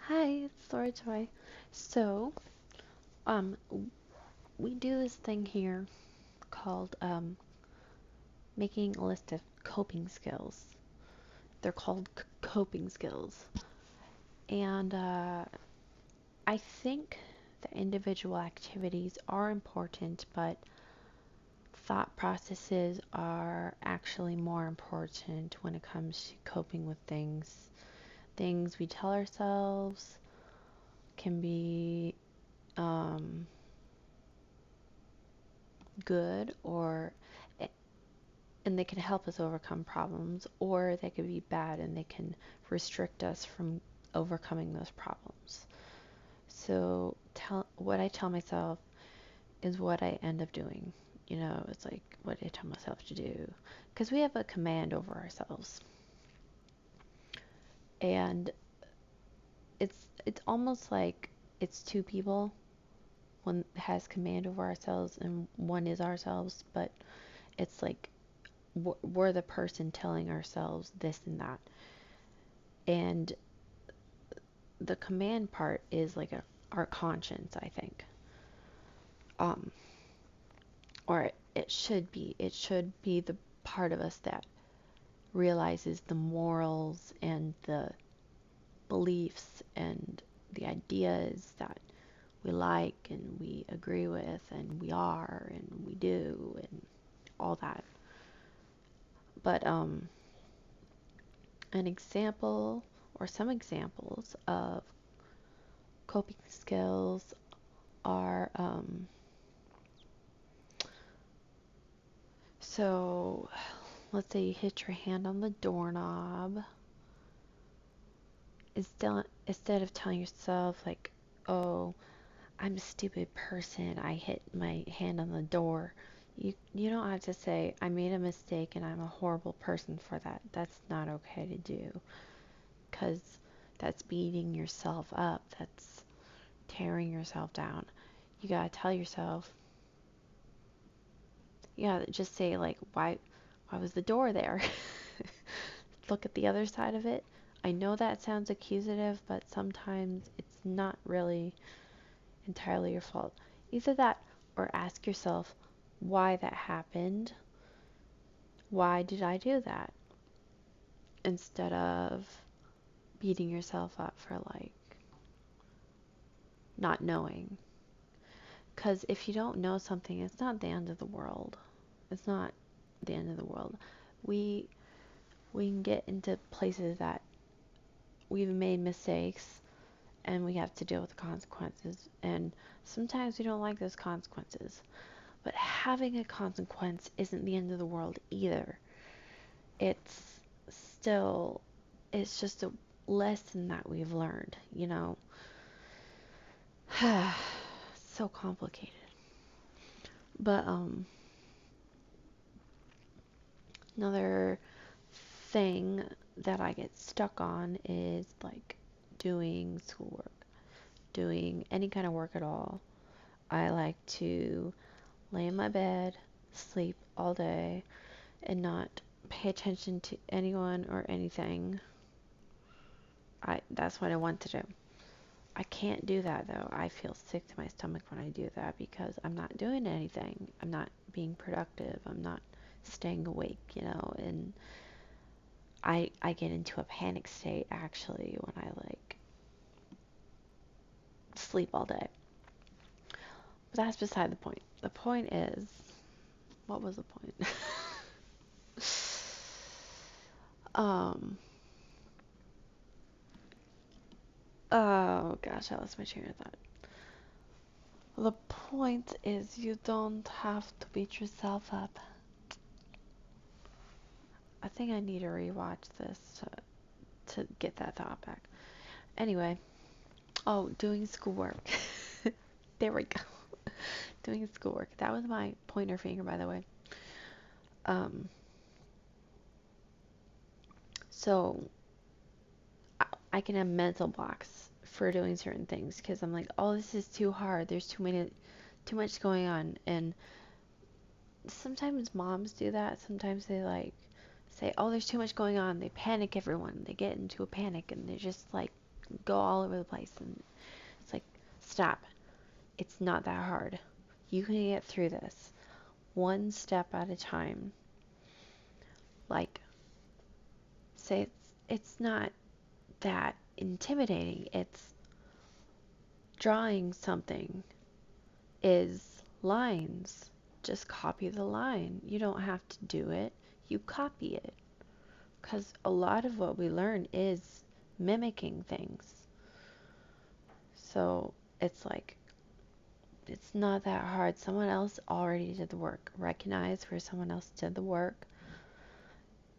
Hi, it's Laura Joy. So, um, we do this thing here called making a list of coping skills. They're called coping skills, and I think that individual activities are important, but thought processes are actually more important when it comes to coping with things. Things we tell ourselves can be um, good or and they can help us overcome problems, or they could be bad and they can restrict us from overcoming those problems. So, what I tell myself is what I end up doing. It's like what I tell myself to do. Because we have a command over ourselves. And it's almost like it's two people. One has command over ourselves and one is ourselves, but it's like we're the person telling ourselves this and that. And the command part is like our conscience, I think. Um, or it should be the part of us that realizes the morals and the beliefs and the ideas that we like and we agree with and we are and we do and all that. But an example or some examples of coping skills are so let's say you hit your hand on the doorknob. Instead of telling yourself, like, oh, I'm a stupid person, I hit my hand on the door, you don't have to say, I made a mistake and I'm a horrible person for that. That's not okay to do. Because that's beating yourself up. That's tearing yourself down. You gotta tell yourself, you gotta just say, like, why was the door there? Look at the other side of it. I know that sounds accusative, but sometimes it's not really entirely your fault. Either that or ask yourself why that happened. Why did I do that? Instead of beating yourself up for like not knowing. Because if you don't know something, it's not the end of the world. It's not the end of the world. We we can get into places that we've made mistakes and we have to deal with the consequences. And sometimes we don't like those consequences. But having a consequence isn't the end of the world either. It's still, it's just a lesson that we've learned, you know? So complicated. But, another thing that I get stuck on is like doing schoolwork, doing any kind of work at all. I like to lay in my bed, sleep all day, and not pay attention to anyone or anything. That's what I want to do. I can't do that though. I feel sick to my stomach when I do that because I'm not doing anything. I'm not being productive. I'm not staying awake, and I get into a panic state actually when I like sleep all day. But that's beside the point. The point is, what was the point? um oh gosh, I lost my train of thought. The point is you don't have to beat yourself up. I think I need to rewatch this to get that thought back. Anyway, oh, doing schoolwork. There we go. Doing schoolwork. That was my pointer finger, by the way. Um, so I can have mental blocks for doing certain things because I'm like, oh, this is too hard. There's too much going on. And sometimes moms do that. Sometimes they say, oh, there's too much going on. They panic everyone. They get into a panic and they just like go all over the place. And it's like, stop. It's not that hard. You can get through this one step at a time. Like, say it's not that intimidating. It's drawing something is lines. Just copy the line. You don't have to do it. You copy it. Because a lot of what we learn is mimicking things. So it's like, it's not that hard. Someone else already did the work. Recognize where someone else did the work,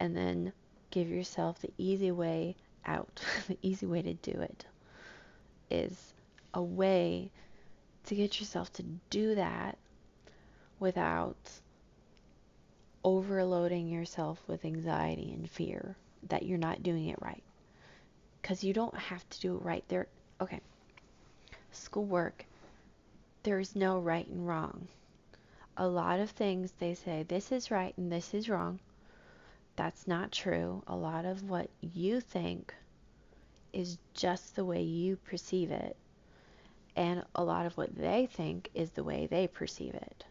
and then give yourself the easy way out. The easy way to do it is a way to get yourself to do that without overloading yourself with anxiety and fear that you're not doing it right. Because you don't have to do it right. Okay, schoolwork, there's no right and wrong. A lot of things they say, this is right and this is wrong. That's not true. A lot of what you think is just the way you perceive it. And a lot of what they think is the way they perceive it.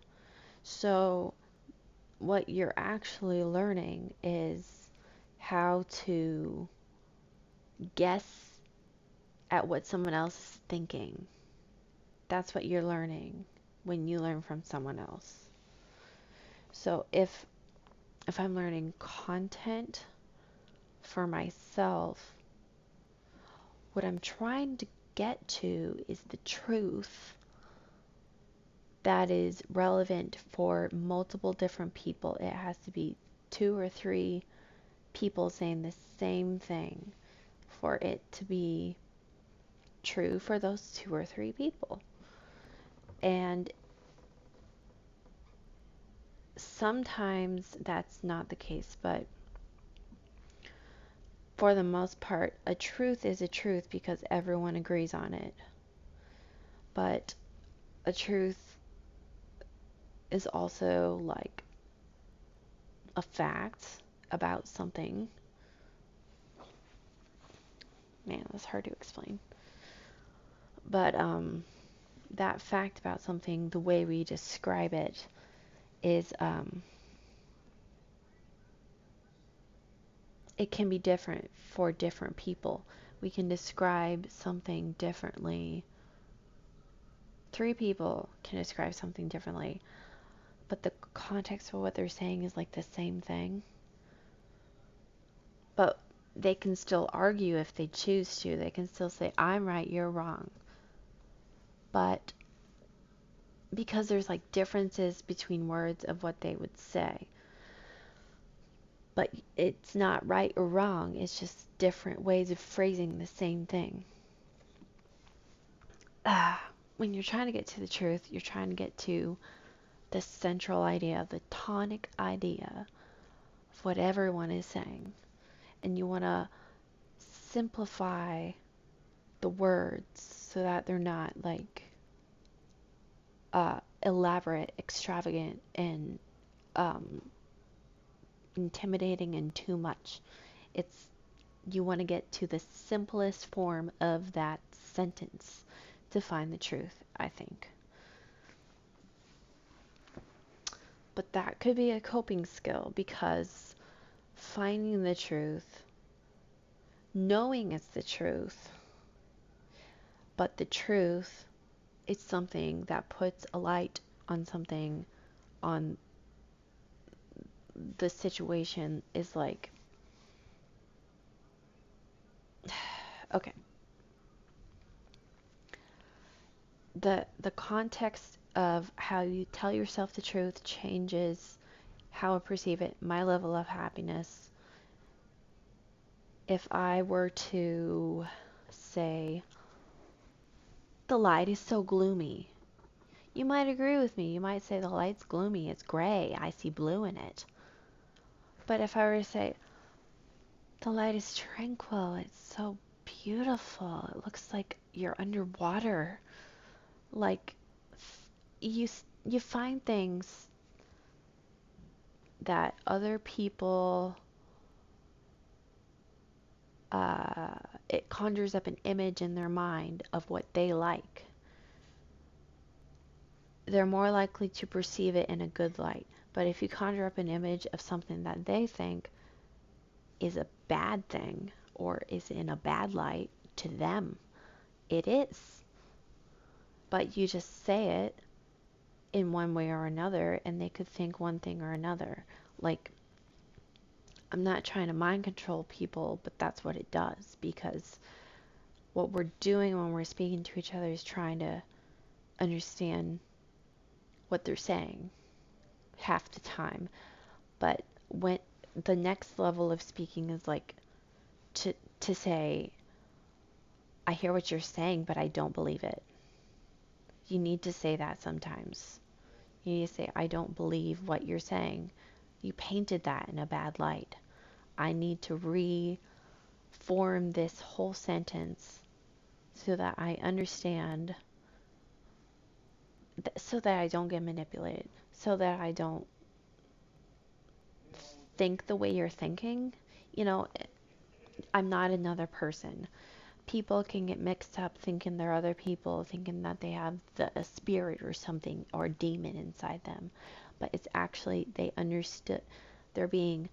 So what you're actually learning is how to guess at what someone else is thinking. That's what you're learning when you learn from someone else. So if I'm learning content for myself, what I'm trying to get to is the truth that is relevant for multiple different people. It has to be 2 or 3 people saying the same thing for it to be true for those 2 or 3 people. And sometimes that's not the case, but for the most part, a truth is a truth because everyone agrees on it. But a truth is also like a fact about something. Man, that's hard to explain. But that fact about something, the way we describe it is it can be different for different people. We can describe something differently. 3 people can describe something differently, but the context of what they're saying is like the same thing. But they can still argue if they choose to. They can still say, I'm right, you're wrong. But because there's like differences between words of what they would say. But it's not right or wrong. It's just different ways of phrasing the same thing. When you're trying to get to the truth, you're trying to get to the central idea, the tonic idea of what everyone is saying. And you want to simplify the words so that they're not like elaborate, extravagant, and intimidating and too much. You want to get to the simplest form of that sentence to find the truth, I think. But that could be a coping skill because finding the truth, knowing it's the truth, but the truth is something that puts a light on something, on the situation, is like, okay. The context of how you tell yourself the truth changes how I perceive it, my level of happiness. If I were to say, the light is so gloomy, you might agree with me. You might say the light's gloomy, it's gray, I see blue in it. But if I were to say, the light is tranquil, it's so beautiful, it looks like you're underwater. Like, you find things that other people it conjures up an image in their mind of what they like, they're more likely to perceive it in a good light. But if you conjure up an image of something that they think is a bad thing or is in a bad light to them, it is. But you just say it in one way or another, and they could think one thing or another. Like, I'm not trying to mind control people, but that's what it does, because what we're doing when we're speaking to each other is trying to understand what they're saying half the time. But when the next level of speaking is like to to say, I hear what you're saying, but I don't believe it. You need to say that sometimes. You need to say, I don't believe what you're saying. You painted that in a bad light. I need to reform this whole sentence so that I understand, so that I don't get manipulated, so that I don't think the way you're thinking. You know, I'm not another person. People can get mixed up thinking they're other people, thinking that they have a spirit or something or a demon inside them. But it's actually, they understood, they're being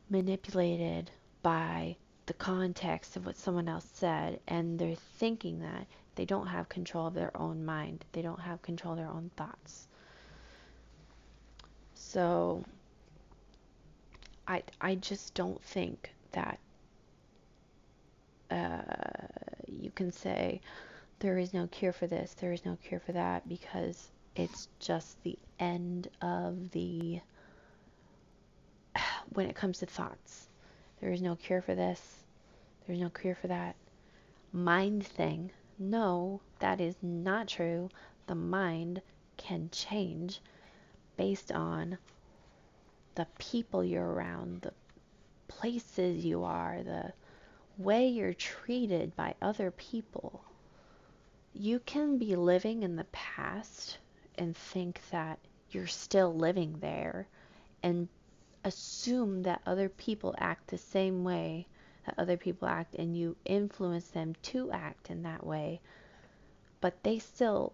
manipulated by the context of what someone else said, and they're thinking that they don't have control of their own mind, they don't have control of their own thoughts. So I just don't think that you can say there is no cure for this, there is no cure for that, because it's just the end of the, when it comes to thoughts, there is no cure for this, there's no cure for that. Mind thing, no, that is not true. The mind can change based on the people you're around, the places you are, the way you're treated by other people. You can be living in the past and think that you're still living there and assume that other people act the same way that other people act, and you influence them to act in that way, but they still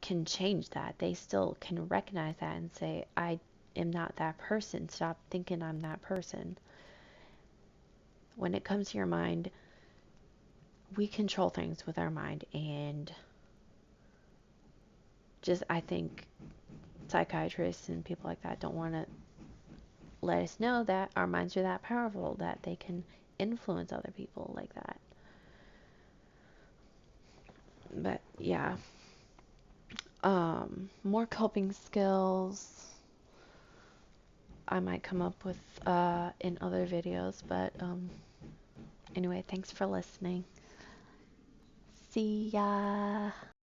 can change that. They still can recognize that and say, I am not that person. Stop thinking I'm that person. When it comes to your mind, we control things with our mind, and just, I think psychiatrists and people like that don't want to let us know that our minds are that powerful, that they can influence other people like that. But yeah, more coping skills I might come up with in other videos, but anyway, thanks for listening. See ya.